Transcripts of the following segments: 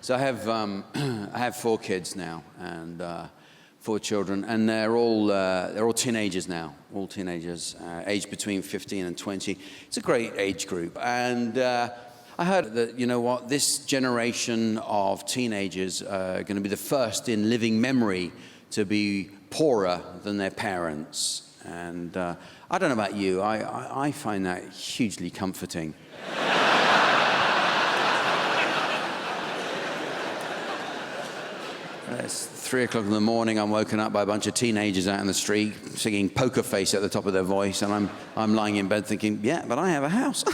So I have 4 kids now, and 4 children, and they're all teenagers now, all teenagers, aged between 15 and 20. It's a great age group, and I heard that, you know what, this generation of teenagers are going to be the first in living memory to be poorer than their parents. And I don't know about you, I find that hugely comforting. It's 3 o'clock in the morning, I'm woken up by a bunch of teenagers out in the street singing Poker Face at the top of their voice, and I'm lying in bed thinking, yeah, but I have a house.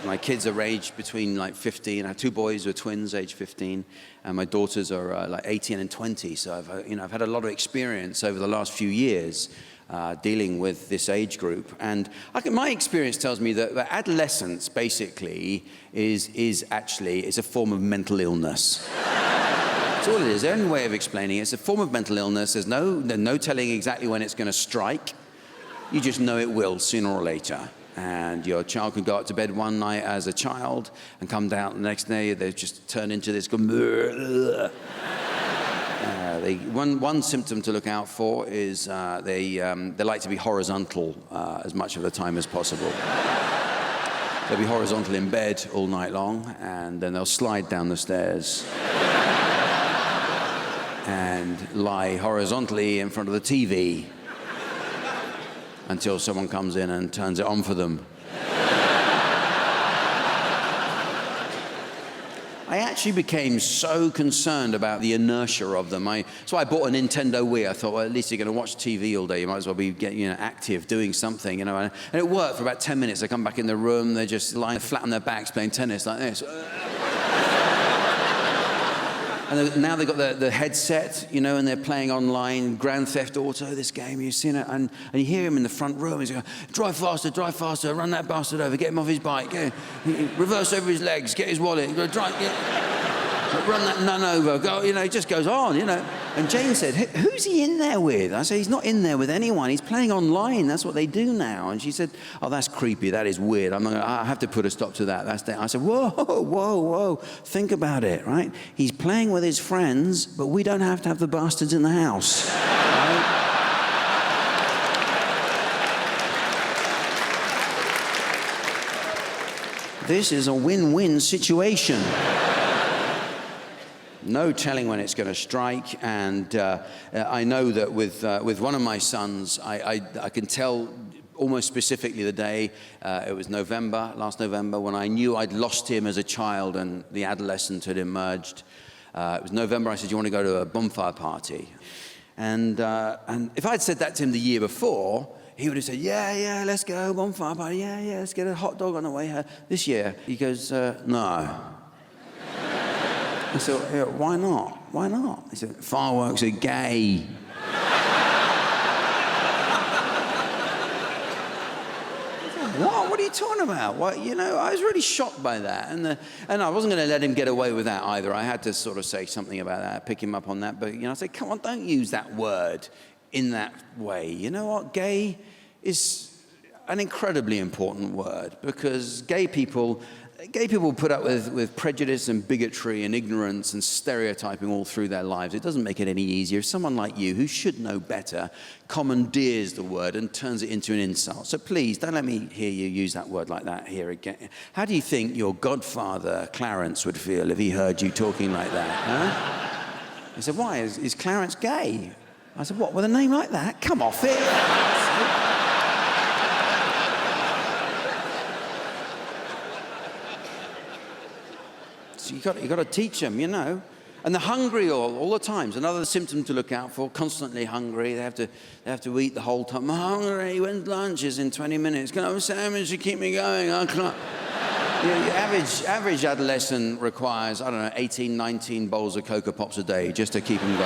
My kids are aged between like 15. I have 2 boys who are twins, age 15, and my daughters are like 18 and 20. So I've had a lot of experience over the last few years dealing with this age group. And my experience tells me that adolescence basically is actually a form of mental illness. That's all it is. The only way of explaining it. It's a form of mental illness. There's no telling exactly when it's going to strike. You just know it will sooner or later. And your child could go up to bed one night as a child and come down the next day, they just turn into this. One symptom to look out for is they like to be horizontal as much of the time as possible. They'll be horizontal in bed all night long, and then they'll slide down the stairs and lie horizontally in front of the TV until someone comes in and turns it on for them. I actually became so concerned about the inertia of them. So I bought a Nintendo Wii. I thought, well, at least you're going to watch TV all day. You might as well be getting active, doing something, And it worked for about 10 minutes. They come back in the room. They're just lying flat on their backs playing tennis like this. And now they've got the headset, and they're playing online, Grand Theft Auto, this game, you've seen it, and you hear him in the front row, he's going, drive faster, run that bastard over, get him off his bike, reverse over his legs, get his wallet, go drive, run that nun over, go, it just goes on, And Jane said, who's he in there with? I said, he's not in there with anyone, he's playing online, that's what they do now. And she said, oh, that's creepy, that is weird, I have to put a stop to that. I said, whoa, think about it, right? He's playing with his friends, but we don't have to have the bastards in the house, right? This is a win-win situation. No telling when it's going to strike, and I know that with one of my sons, I can tell almost specifically the day. It was last November, when I knew I'd lost him as a child and the adolescent had emerged. It was November. I said, "You want to go to a bonfire party?" And if I'd said that to him the year before, he would have said, "Yeah, let's go bonfire party. Yeah, let's get a hot dog on the way here." This year, he goes, "No." I said, yeah, why not? He said, fireworks are gay. What are you talking about? Well, I was really shocked by that. And I wasn't going to let him get away with that either. I had to sort of say something about that, pick him up on that. But, I said, come on, don't use that word in that way. You know what? Gay is an incredibly important word, because gay people put up with prejudice and bigotry and ignorance and stereotyping all through their lives. It doesn't make it any easier. Someone like you, who should know better, commandeers the word and turns it into an insult. So please, don't let me hear you use that word like that here again. How do you think your godfather, Clarence, would feel if he heard you talking like that? Huh? He said, why? Is Clarence gay? I said, what, with a name like that? Come off it. So you got to teach them, And they're hungry all the times. Another symptom to look out for: constantly hungry. They have to eat the whole time. I'm hungry. When's lunch? Is in 20 minutes. Can I have a sandwich to keep me going? I can't. Your average adolescent requires, 18, 19 bowls of Cocoa Pops a day just to keep them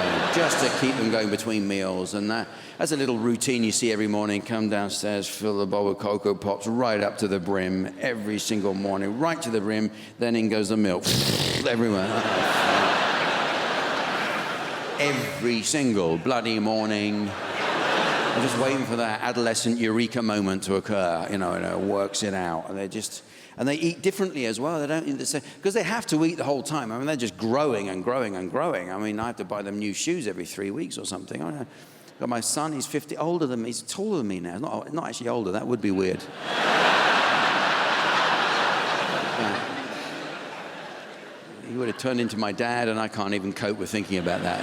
going, between meals. And that's a little routine you see every morning. Come downstairs, fill the bowl with Cocoa Pops right up to the brim every single morning, right to the brim. Then in goes the milk everywhere. Every single bloody morning. I'm just waiting for that adolescent eureka moment to occur, and it works it out. And they eat differently as well. They don't eat the same, because they have to eat the whole time. I mean, they're just growing and growing and growing. I mean, I have to buy them new shoes every 3 weeks or something. I've got my son, he's 50, older than me. He's taller than me now. Not actually older, that would be weird. Yeah. He would have turned into my dad, and I can't even cope with thinking about that.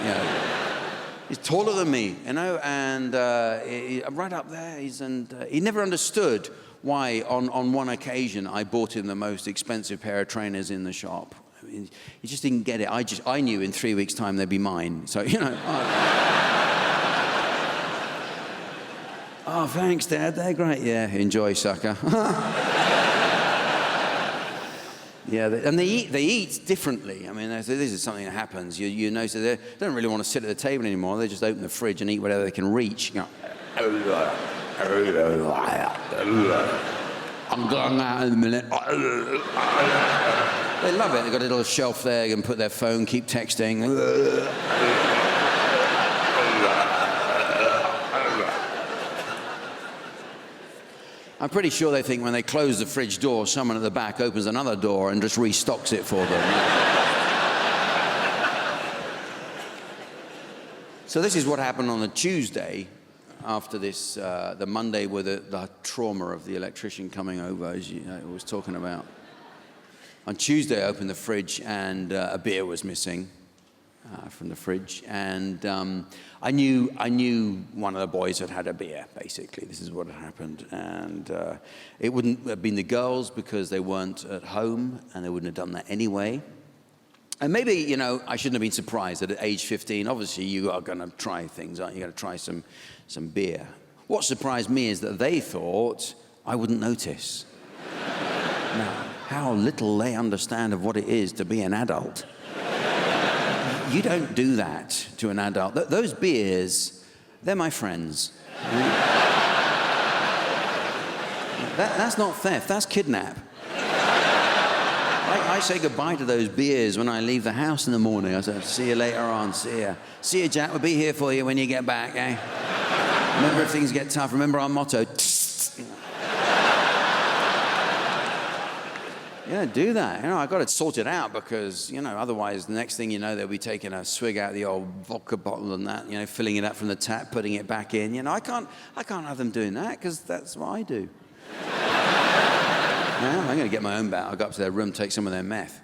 He's taller than me, and right up there. He never understood why, on one occasion, I bought him the most expensive pair of trainers in the shop. I mean, he just didn't get it. I knew in 3 weeks' time they'd be mine. So, oh, thanks, Dad. They're great. Yeah, enjoy, sucker. Yeah, and they eat differently. I mean, this is something that happens. You notice that they don't really want to sit at the table anymore. They just open the fridge and eat whatever they can reach. I'm going out in a minute. They love it. They've got a little shelf there. You can put their phone, keep texting. I'm pretty sure they think when they close the fridge door, someone at the back opens another door and just restocks it for them. So this is what happened on the Tuesday after this, the Monday with the trauma of the electrician coming over, as I was talking about. On Tuesday, I opened the fridge and a beer was missing from the fridge, and I knew one of the boys had a beer. Basically, this is what had happened, and it wouldn't have been the girls because they weren't at home, and they wouldn't have done that anyway. And maybe I shouldn't have been surprised that at age 15, obviously you are going to try things, aren't you? You're going to try some beer. What surprised me is that they thought I wouldn't notice. Now, how little they understand of what it is to be an adult. You don't do that to an adult. Those beers, they're my friends. That's not theft, that's kidnap. I say goodbye to those beers when I leave the house in the morning. I say, see you later on, see ya. See you, Jack, we'll be here for you when you get back, eh? Remember, if things get tough, remember our motto. Yeah, do that. I got it sorted out because, otherwise the next thing you know, they'll be taking a swig out of the old vodka bottle and that, filling it up from the tap, putting it back in. I can't have them doing that because that's what I do. Now, I'm going to get my own bat. I'll go up to their room, take some of their meth.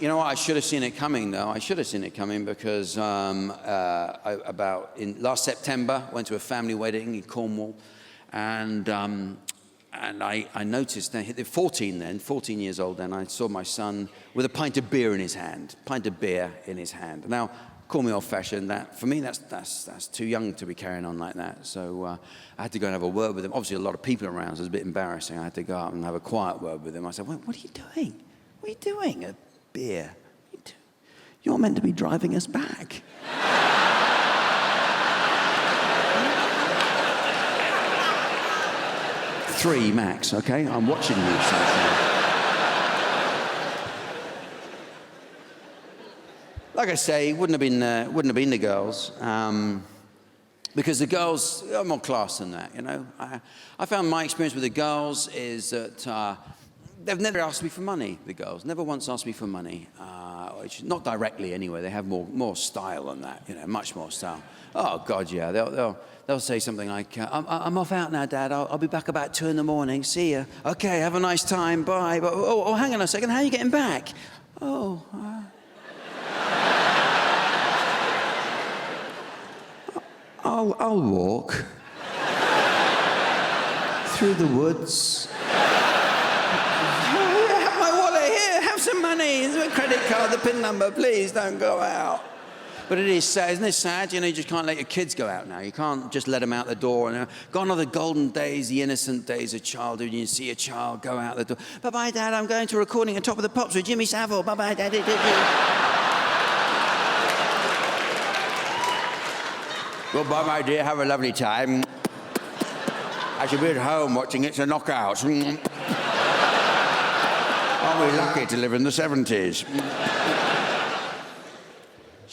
You know what? I should have seen it coming, though. I should have seen it coming because last September, I went to a family wedding in Cornwall, and I noticed, they're 14 years old then, I saw my son with a pint of beer in his hand. Now, call me old-fashioned. For me, that's too young to be carrying on like that. So I had to go and have a word with him. Obviously, a lot of people around, so it was a bit embarrassing. I had to go out and have a quiet word with him. I said, what are you doing? What are you doing? A beer. You're meant to be driving us back. 3 max, okay? I'm watching you. Like I say, wouldn't have been the girls, because the girls are more class than that. I found my experience with the girls is that they've never asked me for money. The girls never once asked me for money, not directly anyway. They have more style than that, much more style. Oh God, yeah. They'll say something like, "I'm off out now, Dad. I'll be back about 2 a.m. See ya. Okay, have a nice time. Bye." But, oh, hang on a second. How are you getting back? Oh. I'll walk through the woods. Have my wallet here. Have some money. Here's my credit card, the PIN number. Please don't go out. But it is sad, isn't it sad? You just can't let your kids go out now. You can't just let them out the door. And gone are the golden days, the innocent days of childhood. You see a child go out the door. Bye-bye, Dad. I'm going to a recording on Top of the Pops with Jimmy Savile. Bye-bye, Daddy. Goodbye, my dear. Have a lovely time. I should be at home watching It's a Knockout. Aren't we lucky to live in the 70s?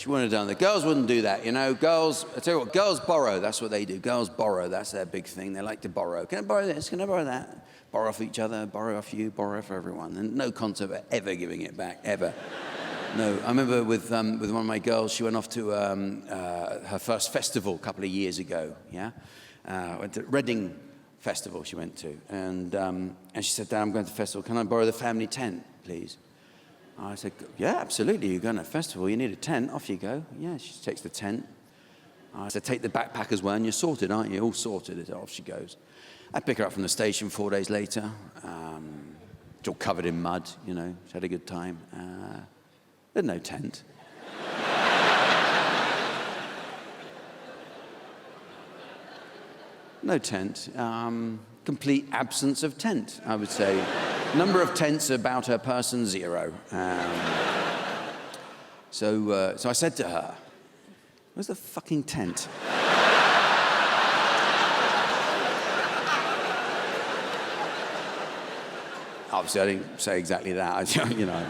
She wouldn't have done that. Girls wouldn't do that, you know. Girls, I tell you what, girls borrow. That's what they do. Girls borrow. That's their big thing. They like to borrow. Can I borrow this? Can I borrow that? Borrow off each other, borrow off you, borrow off everyone. And no concept of ever giving it back, ever. No, I remember with one of my girls, she went off to her first festival a couple of years ago, yeah? Went to Reading Festival she went to. And she said, Dad, I'm going to the festival. Can I borrow the family tent, please? I said, yeah, absolutely. You're going to a festival. You need a tent. Off you go. Yeah, she takes the tent. I said, take the backpack as well, and you're sorted, aren't you? All sorted. Off she goes. I pick her up from the station 4 days later. It's all covered in mud, you know. She had a good time. There's no tent. No tent. Complete absence of tent, I would say. Number of tents about her person, 0. So I said to her, where's the fucking tent? Obviously, I didn't say exactly that, you know.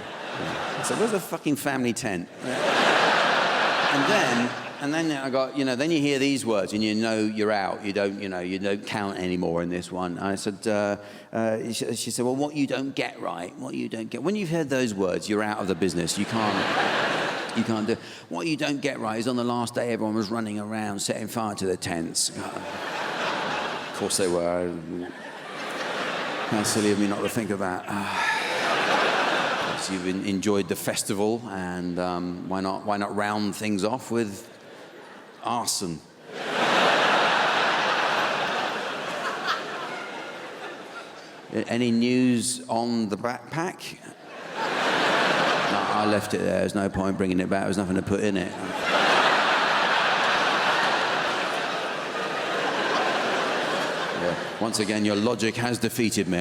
I said, where's the fucking family tent? And then I got, you know, then you hear these words and you know you're out. You don't count anymore in this one. I said, she said, well, what you don't get right, what you don't get. When you've heard those words, you're out of the business. You can't do. What you don't get right is on the last day, everyone was running around setting fire to the tents. Of course they were. How silly of me not to think of that. So you've enjoyed the festival, and why not round things off with arson? Any news on the backpack? No, I left it there. There's no point bringing it back. There's nothing to put in it. Yeah. Once again, your logic has defeated me.